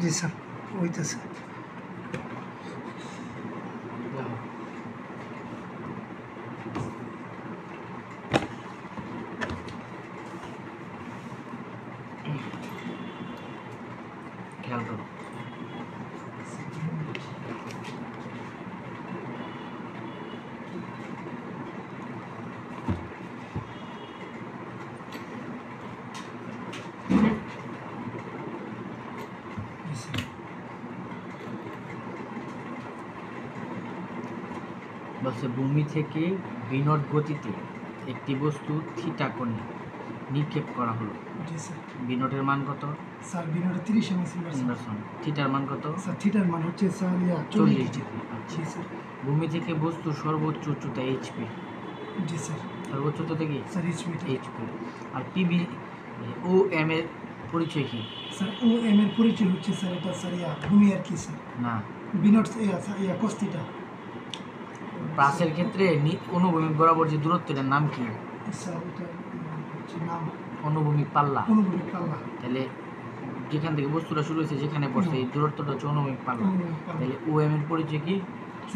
জি sir হইতেছে। খেয়াল করো। বলছে ভূমি থেকে বিনট গতিতে একটি বস্তু থিটা কোণে নিক্ষেপ করা হলো। জি স্যার। বিনটের মান কত? স্যার বিনটের 30 ইনভার্সন। থিটার মান কত? স্যার থিটার মান হচ্ছে স্যার 40 ডিগ্রি। জি স্যার। ভূমি থেকে বস্তুর সর্বোচ্চ উচ্চতা এইচপি। জি স্যার। সর্বোচ্চ উচ্চতা কি? Sir HP. আর পিবি ও এম এর পরিচয় কি? স্যার ও এম এর পরিচয় হচ্ছে স্যার এটা স্যার ভূমি আর কি স্যার? না, বিনট cos থিটা। প্রাসের ক্ষেত্রে অনুভূমিক বরাবর যে দূরত্ব এটার নাম কি? স্যার এটা হচ্ছে নাম অনুভূমিক পাল্লা। অনুভূমিক পাল্লা। তাহলে যেখান থেকে বস্তুটা শুরু হয়েছে যেখানে পড়ছে এই দূরত্বটা হচ্ছে অনুভূমিক পাল্লা। তাহলে ও এম এর পরিচয় কি?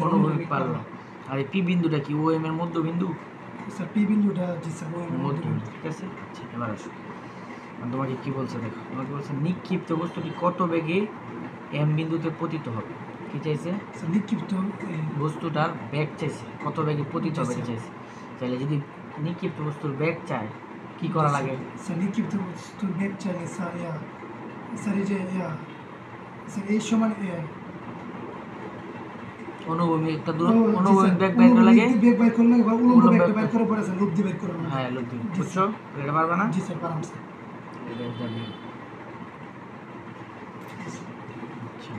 অনুভূমিক পাল্লা। আর এই পি বিন্দুটা কি ও এম এর মধ্যবিন্দু? স্যার পি বিন্দুটা জি স্যার ও এম এর মধ্যবিন্দু। ঠিক আছে, আচ্ছা এবার আসো। তোমাকে কি বলছে দেখো, তোমাকে বলছে নিক্ষিপ্ত বস্তুটি কত বেগে এম বিন্দুতে পতিত হবে। কি চাইছে? স্যার নিক্ষিপ্ত বস্তুটার বেগ চাইছে, কত বেগে পতিত হবে চাইছে। তাহলে যদি নিক্ষিপ্ত বস্তুর বেগ চায় কি করা লাগে? স্যার নিক্ষিপ্ত বস্তুর বেগ চাইলে স্যার স্যার এই যে স্যার এই সমান অনুভূমিক একটা অনুভূমিক বেগ বের করা লাগে। বেগ বের করলে বা উল্লম্ব বেগটা বের করে পড়ে স্যার লুপ দিয়ে বের করব। হ্যাঁ লুপ দিয়ে। বুঝছো? এটা পারবে না? জি স্যার পারলাম স্যার। এটা জানি। আচ্ছা,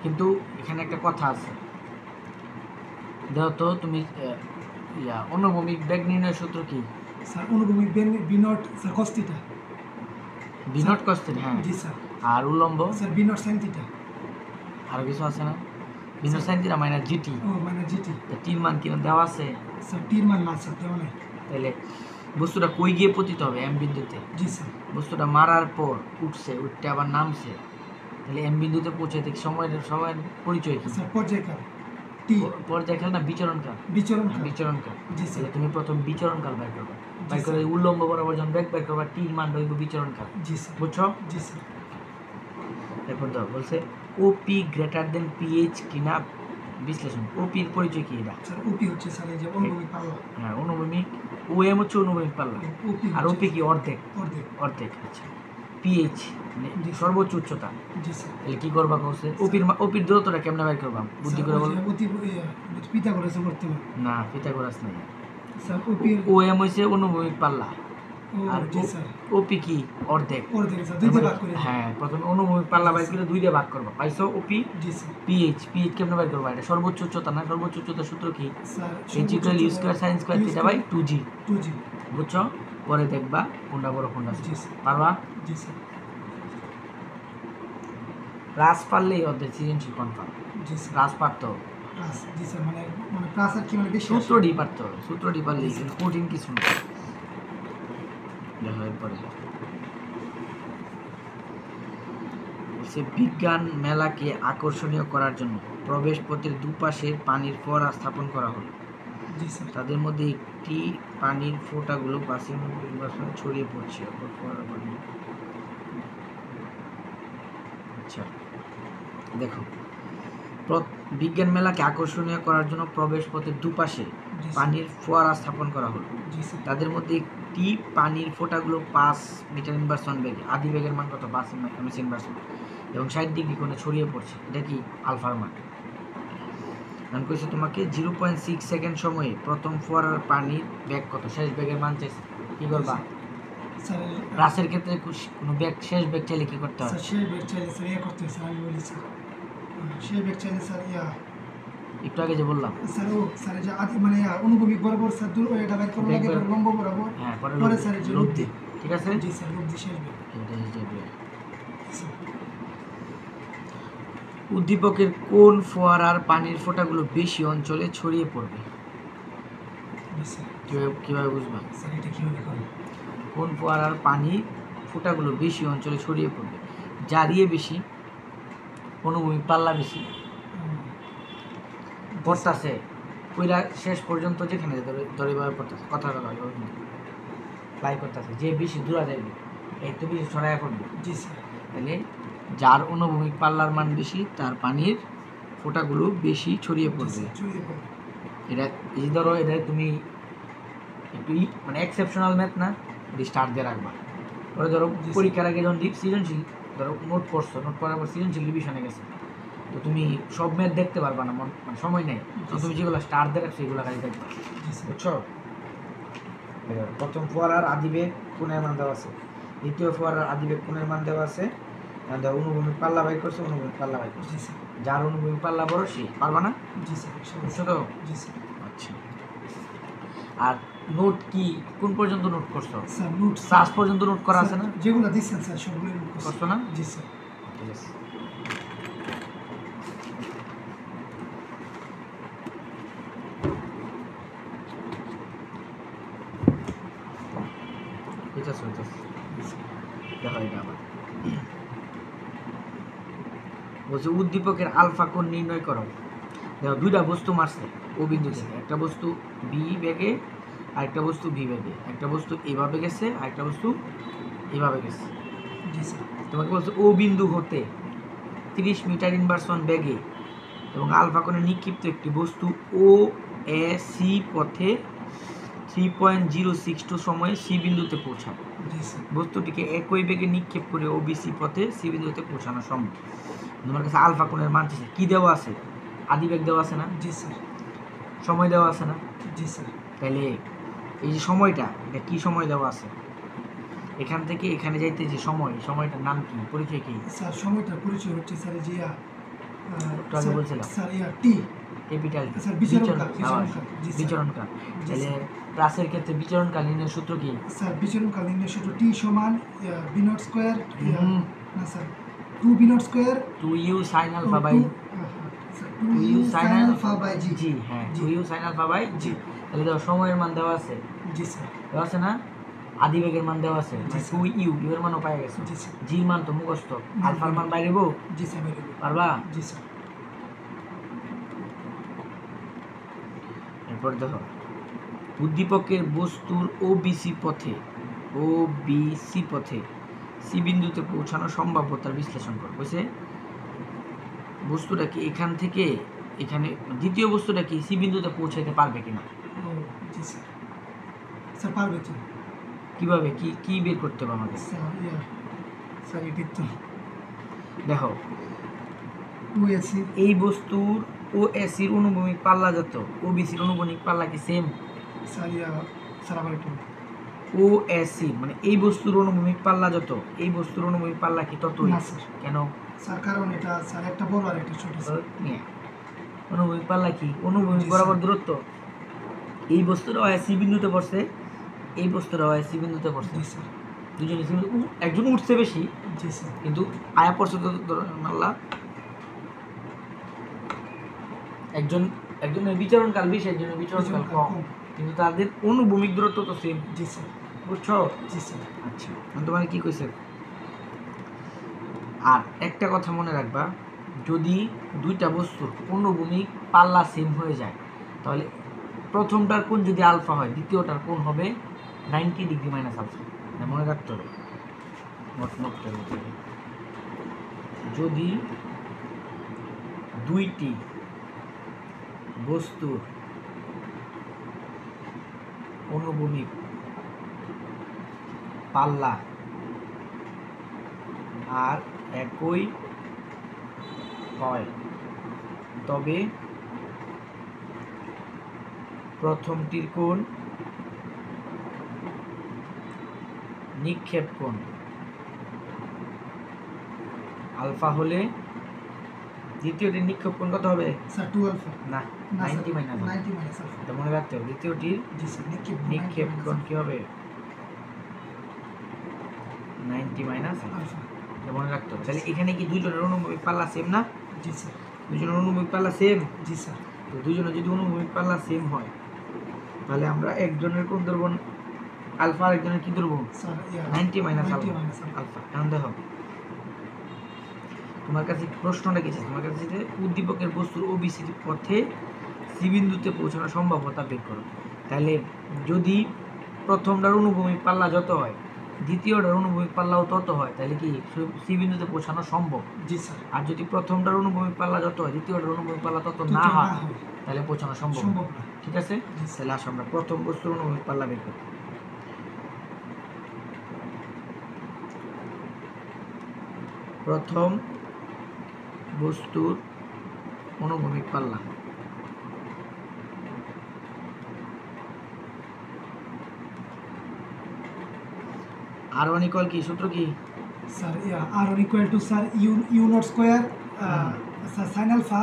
কিন্তু এখানে একটা কথা আছে, দেখো তো তুমি অনুভূমিক বেগ নির্ণয়ের সূত্র কি? স্যার অনুভূমিক বেগ b naught sir cos theta. B naught cos theta. হ্যাঁ জি স্যার। আর উল্লম্ব স্যার বিনট sin থিটা। আর কিছু আছে না? B naught sin theta minus gt. ও মাইনাস জিটি। তো টির মান কি দেওয়া আছে? স্যার টির মান না স্যার দেওয়া নাই। তাহলে বস্তুটা কই গিয়ে পতিত হবে? এম বিন্দুতে। জি স্যার। বস্তুটা মারার পর উঠছে, উঠতে আবার নামছে, তাহলে এম বিন্দুতে পৌঁছাতে সময়ের পরিচয় কি? স্যার পর্যায়কাল টি। পর্যায়কাল না বিচরণকাল? বিচরণকাল। জি স্যার। তাহলে তুমি প্রথম বিচরণকাল বের করবে, বের করে উল্লম্ব বরাবর যখন বেগ বের করবে টির মান হইব বিচরণকাল। জি স্যার। বুঝছো? জি স্যার। এরপর দাও বলছে ওপি গ্রেটার দেন পিএইচ কিনা বিশ্লেষণ। ওপি এর পরিচয় কি? এটা স্যার ওপি হচ্ছে স্যার এই যে অনুভূমিক পাল্লা। হ্যাঁ অনুভূমিক। ও এম হচ্ছে অনুভূমিক পাল্লা। আর ওপি কি? অর্ধেক। অর্ধেক। আচ্ছা, পিএইচ মানে সর্বোচ্চ উচ্চতা। জি স্যার। তাহলে কি করবা কইছে? ওপির দূরত্বটা কেমনে বের করবা? বুদ্ধি করে বল। পিথাগোরাস করতে হবে না, পিথাগোরাস নাই। স্যার ওপি ও এম হইছে অনুভূমিক পাল্লা। আর জি স্যার ওপি কি? অর্ধেক। অর্ধেক স্যার দুই দিয়ে ভাগ করে। হ্যাঁ প্রথমে অনুভূমিক পাল্লা বের করে দুই দিয়ে ভাগ করবা। পাইছো ওপি? জি স্যার। পিএইচ কেমনে বের করবা? এটা সর্বোচ্চ উচ্চতা না? সর্বোচ্চ উচ্চতার সূত্র কি? Sir h = u² sin² θ/2g। 2g। বুঝছো? পরে দেখবা কোনটা বড় কোনটা ছোট। জি স্যার। পারবা? জি স্যার। রাস পারলেই অর্ধেক সৃজনশীল কনফার্ম। জি স্যার। রাস পারতো? প্লাস জি স্যার মানে প্লাস আর কি মানে বেশি সূত্রটি পারতো, সূত্রটি পারলেই কঠিন কিছু না। দেখো এরপরে বলছে বিজ্ঞান মেলাকে আকর্ষণীয় করার জন্য প্রবেশ পথের দুপাশে পানির ফোয়ারা স্থাপন করা হলো। জি স্যার। তাদের মধ্যে একটি পানির ফোঁটাগুলো বাসের মধ্যে ছড়িয়ে পড়ছে। আচ্ছা দেখো, বিজ্ঞান মেলাকে আকর্ষণীয় করার জন্য প্রবেশ পথের দুপাশে পানির ফোয়ারা স্থাপন করা হলো। তাদের মধ্যে একটি পানির ফোঁটাগুলো 5 মিটার ইনভার্সন বেগে, আদি বেগের মান কত? 5 মিটার ইনভার্সন, এবং 60 ডিগ্রি কোণে ছড়িয়ে পড়ছে। এটা কি? আলফার মান। আমি কইছি তোমাকে 0.6 সেকেন্ড সময়ে প্রথম ফোয়ারার পানির বেগ কত? শেষ বেগের মান চাইছে। কি করবা? স্যার রাসের ক্ষেত্রে কোনো বেগ শেষ বেগ চাইলে কি করতে হয়? স্যার শেষ বেগ চাইলে স্যার করতে হয় স্যার। আমি বলি স্যার শেষ বেগ চাইলে স্যার একটু আগে যে বললাম স্যার স্যার যে আদি মানে অনুভূমিক বরাবর স্যার দূর এটা বের করা লাগে লম্ব বরাবর। হ্যাঁ পরে স্যার যে লুপ দি। ঠিক আছে? জি স্যার লুপ দি শেষ বেগ। উদ্দীপকের কোন ফোয়ারার পানির ফোঁটাগুলো বেশি অঞ্চলে ছড়িয়ে পড়বে? কিভাবে বুঝবা? স্যার এটা কিভাবে করব? কোন ফোয়ারার পানি ফোঁটাগুলো বেশি অঞ্চলে ছড়িয়ে পড়বে, যার ইয়ে বেশি, অনুভূমিক পাল্লা বেশি পড়তাছে, ওইরা শেষ পর্যন্ত যেখানে ধরে পড়তেছে, কথা ফ্লাই করতেছে, যে বেশি দূরা যাবে এই তো বেশি ছড়াইয়া পড়বে। জি স্যার। তাহলে যার অনুভূমিক পাল্লার মান বেশি তার পানির ফোঁটাগুলো বেশি ছড়িয়ে পড়বে। এটা এই ধরো, এটা তুমি একটু মানে এক্সেপশনাল ম্যাথ না, স্টার্ট দিয়ে রাখবা। ওরা ধরো পরীক্ষার আগে যখন সৃজনশীল ধরো নোট পড়ছো, নোট পড়ার পর সৃজনশীল রিভিশনে গেছে, তো তুমি সব ম্যাথ দেখতে পারবা না, মানে সময় নেই, তো তুমি যেগুলো স্টার্ট দিয়ে রাখছো এগুলো কাজে দেখবা, বুঝছো? প্রথম ফোয়ারার আদিবেগ কোণের মান দেওয়া আছে, দ্বিতীয় ফোয়ারার আদিবেগ কোণের মান দেওয়া আছে, অনুভূমিক পাল্লা বাই করছে, অনুভূমিক পাল্লা বাই করছে, যার অনুভূমিক পাল্লা বড় সে পারবা না। জি স্যার। বুঝছো তো? জি স্যার। আচ্ছা, আর নোট কি কোন পর্যন্ত নোট করছো? স্যার নোট ক্লাস পর্যন্ত নোট করা আছে না? যেগুলো দিচ্ছেন স্যার সবগুলো নোট করছো না? জি স্যার। ঠিক আছে। দেখো এটা আবার বলছে উদ্দীপকের আলফা কোণ নির্ণয় করো। দেখো দুইটা বস্তু মারছে ও বিন্দু থেকে, একটা বস্তু বি বেগে আর একটা বস্তু বি বেগে, একটা বস্তু এভাবে গেছে আর একটা বস্তু এভাবে গেছে। তোমাকে বলছে ও বিন্দু হতে 30 মিটার ইনভার্সন বেগে এবং আলফা কোণে নিক্ষিপ্ত একটি বস্তু ও এ সি পথে 3.062 সময়ে সি বিন্দুতে পৌঁছায়। বস্তুটিকে একই বেগে নিক্ষেপ করে ও বিসি পথে সি বিন্দুতে পৌঁছানো সম্ভব। তোমার কাছে আলফা কোণের মান চাইছে, কি দেওয়া আছে? আদিবেগ দেওয়া আছে না? জি স্যার। সময় দেওয়া আছে না? জি স্যার। তাহলে এই যে সময়টা, এটা কি সময় দেওয়া আছে? এখান থেকে এখানে যাইতে যে সময়টার নাম কি, পরিচয় কি? স্যার সময়টার পরিচয় হচ্ছে স্যার যে আগে বলছিলাম স্যার টি ক্যাপিটাল স্যার বিচরণকাল। তাহলে প্লাসের ক্ষেত্রে বিচরণকালীনের সূত্র কি? স্যার বিচরণকালীনের সূত্র টি সমান বি নট স্কয়ার, না sir 2 b naught square 2u sin alpha by 2u sin alpha by g। জি হ্যাঁ, 2u sin alpha by g। তাহলে দেখো সময়ের মান দেওয়া আছে। জি স্যার। দেওয়া আছে না? আদিবেগের মান দেওয়া আছে, 2u এর মানও পাওয়া গেছে। জি স্যার। জি মান তো মুখস্থ, আলফার মান বাইরেবো। জি স্যার। পারবা? জি স্যার। এরপর দেখো উদ্দীপকের বস্তুর ওবিসি পথে সি বিন্দুতে পৌঁছানো সম্ভাব্যতার বিশ্লেষণ করো। বুঝছে? বস্তুটা কি এখান থেকে এখানে, দ্বিতীয় বস্তুটা কি সি বিন্দুতে পৌঁছাইতে পারবে কিনা? জি স্যার। স্যার পারবে তো। কিভাবে, কি বের করতে হবে আমাদের? স্যার এটি তো দেখো ওএসি, এই বস্তুর ওএসির অনুভূমিক পাল্লা যত, ওবিসির অনুভূমিক পাল্লা কি সেম? স্যার আবার একটু ওএসি মানে এই বস্তুর অনুভূমিক পাল্লা যত, এই বস্তুর অনুভূমিক পাল্লা কি ততই? না স্যার। কেন? স্যার কারণ এটা স্যার একটা বড় আর একটা ছোট। অনুভূমিক পাল্লা কি? অনুভূমিক বরাবর দূরত্ব। এই বস্তুর ওএসি বিন্দুতে পড়ছে, এই বস্তুর ওএসি বিন্দুতে পড়ছে। জি স্যার। দুজনে একজন উঠছে বেশি, জি স্যার, কিন্তু আয়া পড়ছে তো মাল্লা একজনের বিচরণকাল বেশি, একজনের বিচরণকাল কম, কিন্তু তাদের অনুভূমিক দূরত্ব তো সেম। জি স্যার। বুঝছো? জি স্যার। আচ্ছা, তোমার কি কইছে? আর একটা কথা মনে রাখবা, যদি দুইটা বস্তুর অনুভূমিক পাল্লা সেম হয়ে যায় তাহলে প্রথমটার কোণ যদি আলফা হয় দ্বিতীয়টার কোণ হবে 90 ডিগ্রি মাইনাস আলফা। মনে রাখতে হবে। যদি দুইটি বস্তুর অনুভূমিক পাল্লা আর একই হয় তবে প্রথমটির কোণ নিক্ষেপ কোণ আলফা হলে দ্বিতীয়টির নিক্ষেপ কোণ কত হবে? Sir 2 alpha. না, 90 মাইনাস আলফা। এটা মনে রাখতে হবে। দ্বিতীয়টির নিক্ষেপ কোণ কি হবে? 90 মাইনাস আলফা। এটা মনে রাখতে হবে। তাহলে এখানে কি দুইজনের অনুভূমিক পাল্লা সেম না? জি স্যার। দুইজনের অনুভূমিক পাল্লা সেম? জি স্যার। তো দুইজনের যদি অনুভূমিক পাল্লা সেম হয় তাহলে আমরা একজনের কোণ ধরব আলফা আরেকজনের কি ধ্রুবক sir 90 minus 90 minus alpha। Alpha. এখন দেখো তোমার কাছে প্রশ্নটা কি তোমার কাছে যে উদ্দীপকের বস্তুর ওবিসি পথে সি বিন্দুতে পৌঁছানোর সম্ভাব্যতা বের করো। তাহলে যদি প্রথমটার অনুভূমিক পাল্লা যত হয় দ্বিতীয়টার অনুভূমিক পাল্লাও তত হয়, তাহলে কি সি বিন্দুতে পৌঁছানো সম্ভব। জি স্যার। আর যদি প্রথমটার অনুভূমিক পাল্লা যত হয় দ্বিতীয়টার অনুভূমিক পাল্লা তত না হয় তাহলে পৌঁছানো সম্ভব সম্ভব না। ঠিক আছে, তাহলে আসো আমরা প্রথম বস্তুর অনুভূমিক পাল্লা বের করি। প্রথম বস্তুর অনুভূমিক পাল্লা R1 ইকুয়াল কি সূত্র কি sir R1 equal to sir u naught square sir sin alpha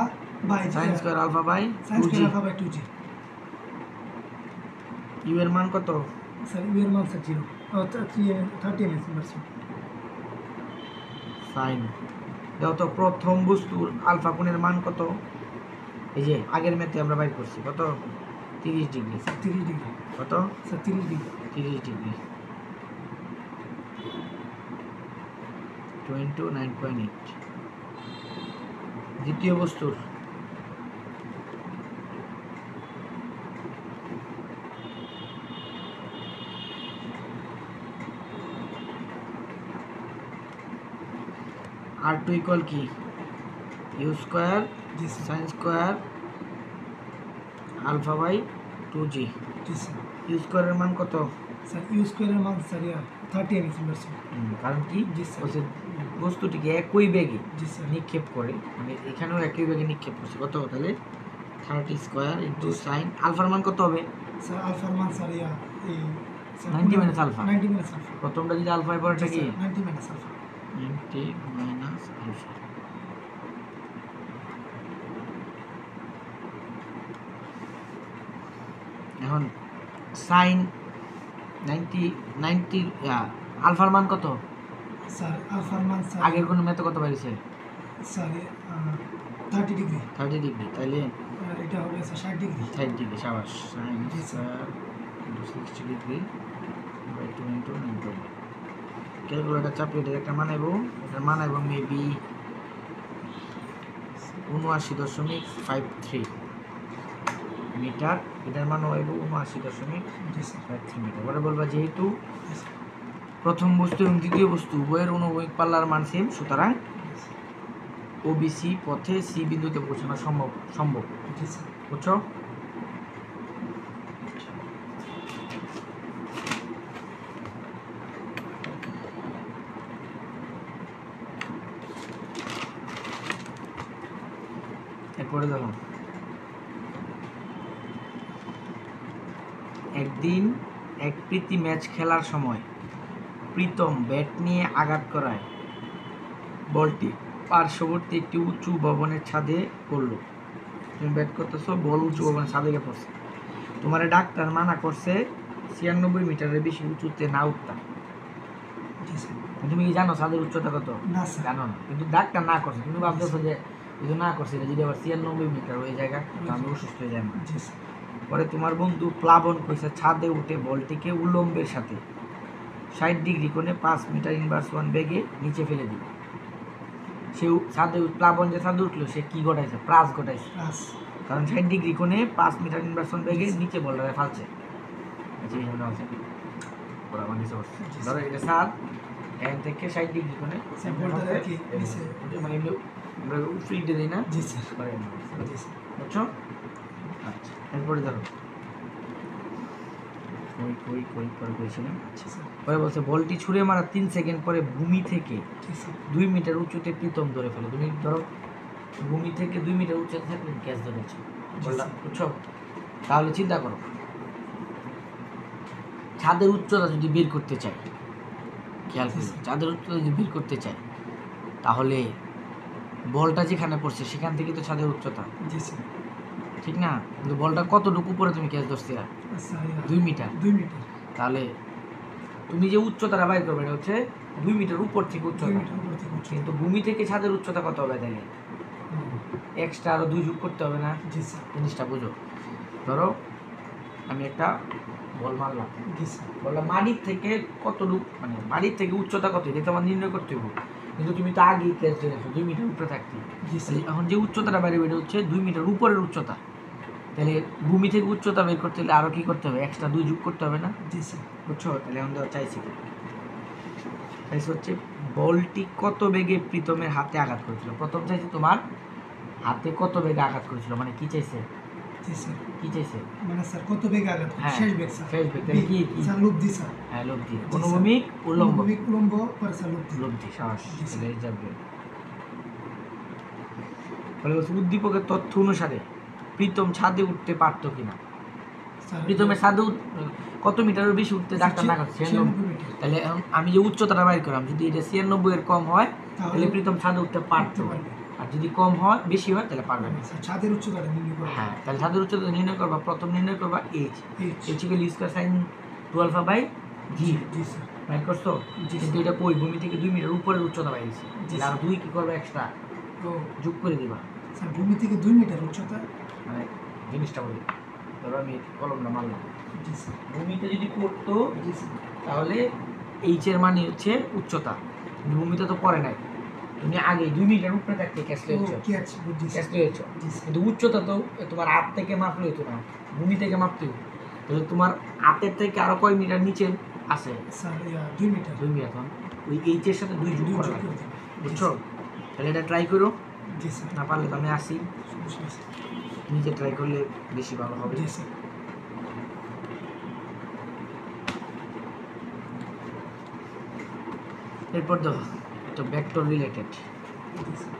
by sin square alpha by sin square alpha by 2g। U এর মান কত স্যার u এর মান স্যার 0 30 mm ইনভার্স sin দাও তো প্রথম বস্তুর আলফা কোণের মান কত, এই যে আগের ম্যাথে আমরা বাইর করছি কত 30 ডিগ্রি। স্যার 30 ডিগ্রি কত স্যার 30 ডিগ্রি 30 ডিগ্রি 29.8। দ্বিতীয় বস্তুর R2 ইকুয়াল কি ইউ স্কয়ার জি sir. sin square alpha by 2g। জি স্যার। ইউ স্কয়ারের মান কত স্যার u square এর মান স্যার 30 mm ইনভার্স। কারণ কি জি স্যার। বলছে বস্তুটিকে একই বেগে জি স্যার। নিক্ষেপ করে, মানে এখানেও একই বেগে নিক্ষেপ করছে কত, তাহলে 30 স্কয়ার ইন্টু সাইন আলফার মান কত হবে স্যার আলফার মান স্যার এই 90 minus alpha। 90 minus alpha। প্রথমটা যদি আলফা পরেরটা কি 90 minus alpha। 90 minus alpha। এখন সাইন 90 আলফার মান কত, স্যার আলফার মান স্যার আগের কোন ম্যাথে কত পাইছে স্যার 30 ডিগ্রি। 30 ডিগ্রি, তাইলে এটা হবে স্যার 60 ডিগ্রি। 60 ডিগ্রি সাবাস। সাইন জি sir. Square 60 degree by 2 into 9। Calculator চাপিয়ে এটা একটা মানাইবো, এটা মানাইবো মেবি 79.53 মিটার, এটার মান হইব 79.53 মিটার। পরে বলবা যেহেতু প্রথম বস্তু এবং দ্বিতীয় বস্তু উভয়ের অনুভূমিক পাল্লার মান সেম, সুতরাং ওবিসি পথে সি বিন্দুতে পৌঁছানো সম্ভব। জি স্যার। বুঝছো? এরপরে দেখো, একদিন এক প্রীতি ম্যাচ খেলার সময় প্রীতম ব্যাট নিয়ে আঘাত করায় বলটি পার্শ্ববর্তী একটি উঁচু ভবনের ছাদে পড়লো। তুমি ব্যাট করতেছো, বল উঁচু ভবনের ছাদে গিয়ে পড়ছে। তোমার ডাক্তার মানা করছে 96 মিটারের বেশি উঁচুতে না উঠতা। জি স্যার। তুমি কি জানো ছাদের উচ্চতা কত? না স্যার। জানো না, কিন্তু ডাক্তার না করছে, তুমি ভাবতেছো যে যদি না করছে যদি আবার 96 মিটার ওই জায়গা আমি অসুস্থ হয়ে যাই না। জি স্যার। পরে তোমার বন্ধু প্লাবন কইছে ছাদে উঠে বলটিকে উলম্বের সাথে 60 ডিগ্রি কোণে 5 মিটার ইনভার্স 1 বেগে নিচে ফেলে দিল। সে ছাদে প্লাবন যে ছাদে উঠলো সে কি ঘটাইছে? প্লাস ঘটাইছে, প্লাস। কারণ 60 ডিগ্রি কোণে 5 মিটার ইনভার্স 1 বেগে নিচে বলটা ফালছে। আচ্ছা এই হলো আছে ওরা মানে করছে, ধরো এটা ছাদ, এখান থেকে 60 ডিগ্রি কোণে স্যার বলটা কি নিচে মানে এমনি আমরা ফ্রিতে দিই না। জি স্যার। করে জি স্যার। বুঝছো? আচ্ছা এরপরে ধরো কই পরে করেছিলাম। জি স্যার। পরে বলছে বলটি ছুঁড়ে মারা 3 সেকেন্ড পরে ভূমি থেকে জি স্যার। 2 মিটার উঁচুতে প্রীতম ধরে ফেলে। তুমি ধরো ভূমি থেকে 2 মিটার উঁচুতে থাকলে গ্যাস ধরেছে বললাম, বুঝছো? তাহলে চিন্তা করো ছাদের উচ্চতা যদি বের করতে চাই, খেয়াল করি ছাদের উচ্চতা যদি বের করতে চাই তাহলে বলটা যেখানে পড়ছে সেখান থেকে তো ছাদের উচ্চতা, জি স্যার। ঠিক না? কিন্তু বলটা কতটুকু উপরে তুমি ক্যাচ ধরছিলা? Sir 2 metre. 2 মিটার। তাহলে তুমি যে উচ্চতাটা বাইর করবে এটা হচ্ছে 2 মিটার উপর থেকে 2 উচ্চতা, মিটার উপর থেকে উঠছে। কিন্তু ভূমি থেকে ছাদের উচ্চতা কত হবে? তাহলে এক্সট্রা আরো 2 যোগ করতে হবে না? জি স্যার। জিনিসটা বুঝো। ধরো আমি একটা বল মারলাম, জি স্যার বললাম মাটির থেকে কতটুকু, মানে মাটির থেকে উচ্চতা কত, এটা তোমার নির্ণয় করতে হবে। কিন্তু তুমি তো আগেই ক্যাচ দিয়ে গেছো 2 মিটার উপরে থাকতে। জি স্যার এখন যে উচ্চতাটা বাড়বে এটা হচ্ছে 2 মিটার উপরের উচ্চতা। তাহলে ভূমি থেকে উচ্চতা বের করতে হলে আরও কী করতে হবে, এক্সট্রা 2 যোগ করতে হবে না? জি স্যার বুঝছো? তাহলে এখন চাইছি হচ্ছে বলটি কত বেগে প্রীতমের হাতে আঘাত করেছিল। প্রথম চাইছে তোমার হাতে কত বেগে আঘাত করেছিল, মানে কি চাইছে? জি স্যার কি চাইছে? মানে স্যার কত বেগে আঘাত করে? হ্যাঁ, শেষ বেগ স্যার শেষ বেগ। তাহলে কি কি? স্যার লব্ধি স্যার হ্যাঁ, লব্ধি। স্যার। অনুভূমিক উল্লম্ব। অনুভূমিক উল্লম্ব পরে স্যার লব্ধি। লব্ধি, সাহস। জি স্যার। তাহলে এই যাবে। বলে বলছে উদ্দীপকের তথ্য অনুসারে প্রীতম ছাদে উঠতে পারতো কিনা। স্যার প্রীতমের ছাদে কত মিটারের বেশি উঠতে ডাক্তার না করছে? 96 মিটার। তাহলে এখন আমি যে উচ্চতাটা বাইর করলাম, যদি এটা 96 এর কম হয় তাহলে প্রীতম ছাদে উঠতে পারতো, পারবে। আর যদি কম হয় বেশি হয় তাহলে পারবে না। স্যার ছাদের উচ্চতাটা নির্ণয় করবে। হ্যাঁ, তাহলে ছাদের উচ্চতা নির্ণয় করবা, প্রথম নির্ণয় করবা H. H. H equal square sine 2α by g. জি স্যার বাইর করছো? জি কিন্তু এটা কই, ভূমি থেকে 2 মিটার উপরের উচ্চতা বাইরেছে। জি আর 2 কি করবে এক্সট্রা ও যোগ করে দিবা। স্যার ভূমি থেকে 2 মিটার উচ্চতা। মানে জিনিসটা বলি, ধরো আমি কলমটা মারলাম, জি স্যার ভূমিতে যদি পড়তো জি স্যার তাহলে এইচ এর মানে হচ্ছে উচ্চতা, কিন্তু ভূমিতে তো পড়ে নাই, তুমি আগে 2 মিটার উপরে থাকতে ক্যাসলে ও হয়েছো, কি আছে বুঝছি স্যার। ক্যাসলে হয়েছো। জি স্যার কিন্তু উচ্চতা তো তোমার হাত থেকে মাপলে হতো না, ভূমি থেকে মাপতে হতো। তাহলে তোমার হাতের থেকে আরো কয় মিটার নিচে আছে? Sir 2 metre. 2 মিটার। তখন ওই এইচ এর সাথে 2 যোগ 2 করা যোগ লাগবে। করে দিবেন। বুঝছো? তাহলে এটা ট্রাই করো, জি স্যার না পারলে তো আমি আসি, সমস্যা নেই স্যার। নিজে ট্রাই করলে বেশি ভালো হবে। জি স্যার এরপর দেখো এটা ভেক্টর রিলেটেড। জি স্যার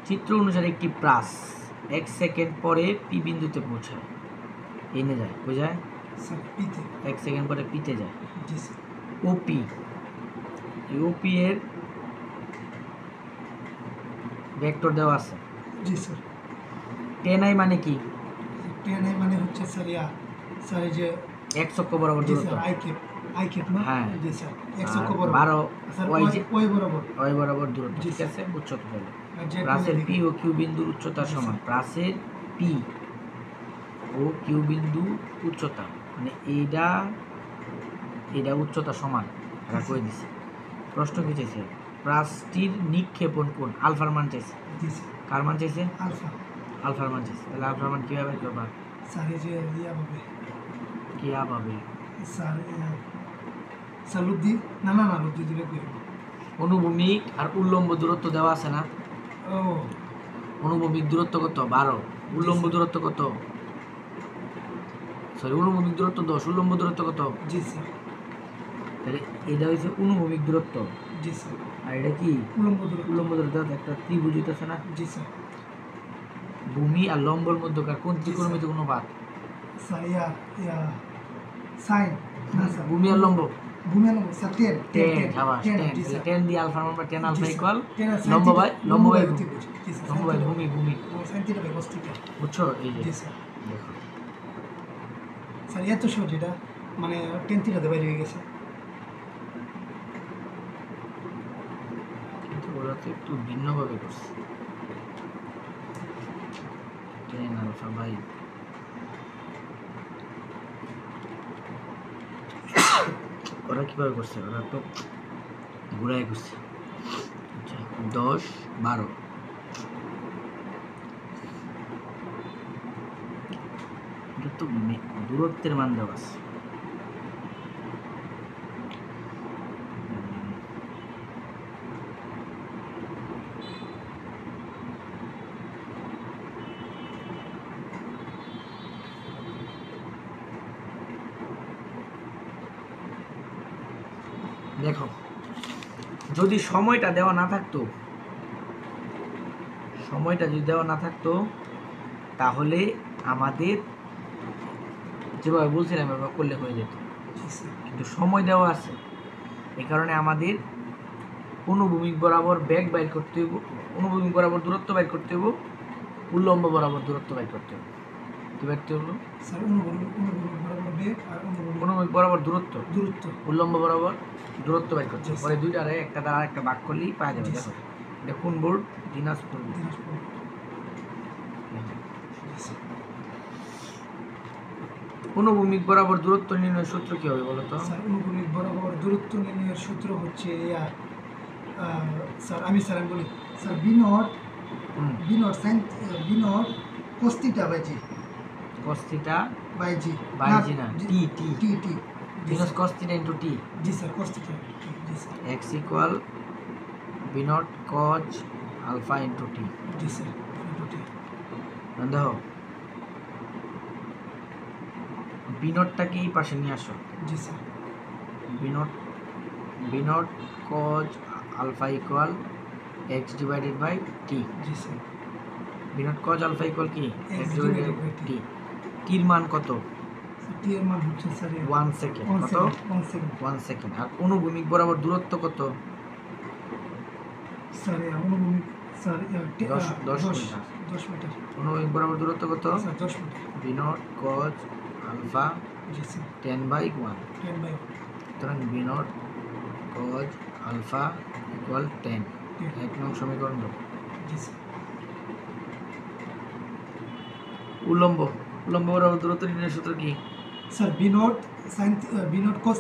চিত্র অনুসারে একটি প্রাস 1 সেকেন্ড পরে পি বিন্দুতে পৌঁছায়, এনে যায়, বোঝায় স্যার পিতে। 1 সেকেন্ড পরে পিতে যায়। জি স্যার ওপি, ওপি এর ভেক্টর দেওয়া আছে। জি স্যার 10i মানে কি? 10 মানে হচ্ছে স্যার স্যার এই যে x অক্ষ বরাবর জি দূরত্ব। স্যার আই ক্যাপ না। হ্যাঁ। জি স্যার x আর অক্ষ বরাবর। 12 স্যার ওয়াই যে ওই বরাবর। y বরাবর দূরত্ব, জি ঠিক স্যার। আছে? উচ্চতা হলো আর জেড প্রাসের মানে পি ও কিউ বিন্দুর উচ্চতার জি সমান। স্যার। প্রাসের পি ও কিউ বিন্দু উচ্চতা, মানে এটা উচ্চতা সমান, এটা কই দিছে। প্রশ্ন কি চাইছে? প্রাসটির নিক্ষেপণ কোণ আলফার মান চাইছে। জি স্যার কার মান চাইছে? আলফা। আলফার মান চাইছে। তাহলে আলফার মান কীভাবে বের করবা? স্যার এই যে হবে কীভাবে? স্যার স্যার লব্ধি না না না লব্ধি দিলে কই হবে? অনুভূমিক আর উল্লম্ব দূরত্ব দেওয়া আছে না? ও অনুভূমিক দূরত্ব কত? 12। উল্লম্ব দূরত্ব কত? সরি, অনুভূমিক দূরত্ব 10, উল্লম্ব দূরত্ব কত? জি স্যার তাহলে এটা হচ্ছে অনুভূমিক দূরত্ব, জি স্যার আর এটা কি? উল্লম্ব দূরত্ব। উল্লম্ব দূরত্ব। একটা ত্রিভুজ হইতেছে না? জি স্যার ভূমি আর লম্বর মধ্যকার কোন ত্রিকোণমিতিক অনুপাত? স্যার সাইন না স্যার ভূমি আর লম্ব ভূমি লম্ব স্যার 10 10, সাবাস, 10। জি স্যার 10 দিয়ে আলফা নাম্বার 10 আলফা জি স্যার। ইকুয়াল 10 আর sin লম্ব থিটা, বাই লম্ব বাই ভূমি, ত্রিভুজ। জি স্যার লম্ব বাই ভূমি, ভূমি। sin theta by cos theta. বুঝছো? এই যে জি স্যার দেখো, স্যার এত সহজ এটা, মানে 10 থিটাতে বাইরে হয়ে গেছে। কিন্তু ওরা তো একটু ভিন্নভাবে করছে। 10 আলফা বাই ওরা কিভাবে করছে? ওরা তো ঘুরাই করছে। আচ্ছা, 10, 12 এটা তো দূরত্বের মান দেওয়া আছে। দেখো, যদি সময়টা দেওয়া না থাকতো, সময়টা যদি দেওয়া না থাকতো তাহলে আমাদের যেভাবে বলছিলাম এভাবে করলে হয়ে যেত, জি স্যার কিন্তু সময় দেওয়া আছে। এই কারণে আমাদের অনুভূমিক বরাবর বেগ বাইর করতে হইব, অনুভূমিক বরাবর দূরত্ব বাইর করতে হইব, উল্লম্ব বরাবর দূরত্ব বাইর করতে হবে। কি বাইরতে হলো? স্যার অনুভূমিক বরাবর বেগ আর অনুভূমিক বরাবর দূরত্ব, দূরত্ব। উল্লম্ব বরাবর দূরত্ব বাইর করতে হবে। জি, পরে দুইটারে একটা দ্বারা একটা ভাগ করলেই পাওয়া যাবে। জি, দেখো স্যার। এটা কোন বোর্ড? দিনাজপুর বোর্ড। দিনাজপুর। জি স্যার অনুভূমিক বরাবর দূরত্ব নির্ণয়ের সূত্র কি হবে বলো তো? স্যার অনুভূমিক বরাবর দূরত্ব নির্ণয়ের সূত্র হচ্ছে স্যার আমি বলি sir b naught sine b naught cos theta by g cos theta by g by g না t minus cos theta into t জি স্যার cos theta জি sir x equal b naught cos alpha into t জি sir into t দেখো b নটটাকে এই পাশে নিয়ে আসো। জি sir b naught cos alpha equal x divided by t জি sir b naught cos alpha equal কি x x divided by t t এর মান কত? t এর মান হচ্ছে স্যার 1 সেকেন্ড কত 1 সেকেন্ড আর অনুভূমিক বরাবর দূরত্ব কত? স্যার অনুভূমিক স্যার 10 মিটার 10 মিটার অনুভূমিক বরাবর দূরত্ব কত? Sir 10 metre b naught cos alpha জি স্যার 10 by 1 10 by সুতরাং b naught cos alpha equal 10 এক নং সমীকরণ দাও। জি স্যার উল্লম্ব বরাবর দূরত্ব নির্ণয়ের সূত্র কি? Sir b naught cos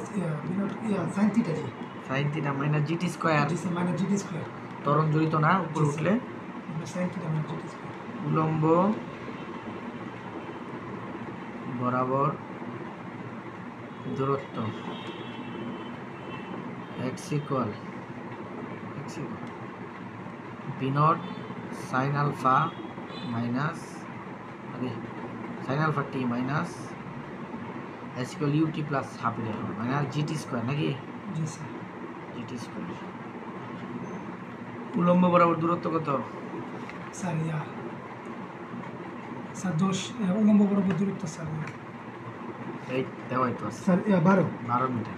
sin theta জি sin theta minus gt square জি স্যার মাইনাস gt স্কয়ার ত্বরণ জড়িত না উপরে উঠলে sin theta মাইনাস gt স্কয়ার উল্লম্ব বরাবর দূরত্ব x equal b naught sin alpha minus sin alpha t minus s equal ut plus half minus gt square নাকি জি স্যার gt স্কয়ার। উল্লম্ব বরাবর দূরত্ব কত? স্যার স্যার 10 উল্লম্ব বরাবর দূরত্ব স্যার এই দেওয়াই তো স্যার 12 মিটার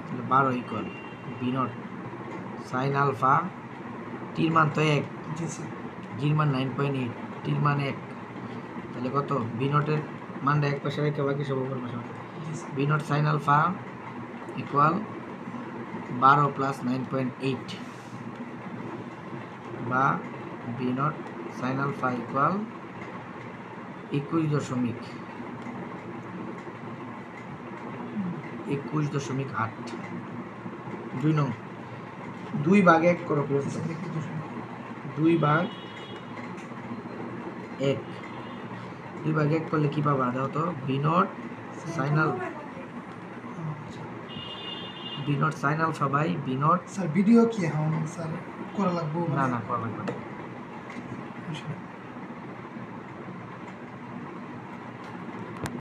তাহলে 12 equal b naught sine alpha টির মান তো 1 জি স্যার জির মান 9.8 টির মান 1 তাহলে কত বি নটের মানটা এক পাশে রেখে বাকি সব উপর পাশে জি sir b naught sine alpha equal 12 plus 9.8 বা b naught sine alpha equal 21.8 2 নং 2 ভাগ 1 করো প্লিজ 2 ভাগ 1 2 ভাগ 1 করলে কি পাবা দাও তো b naught sine alpha by b naught sir video কি হ্যাঁ স্যার করা লাগবে না করা লাগবে না।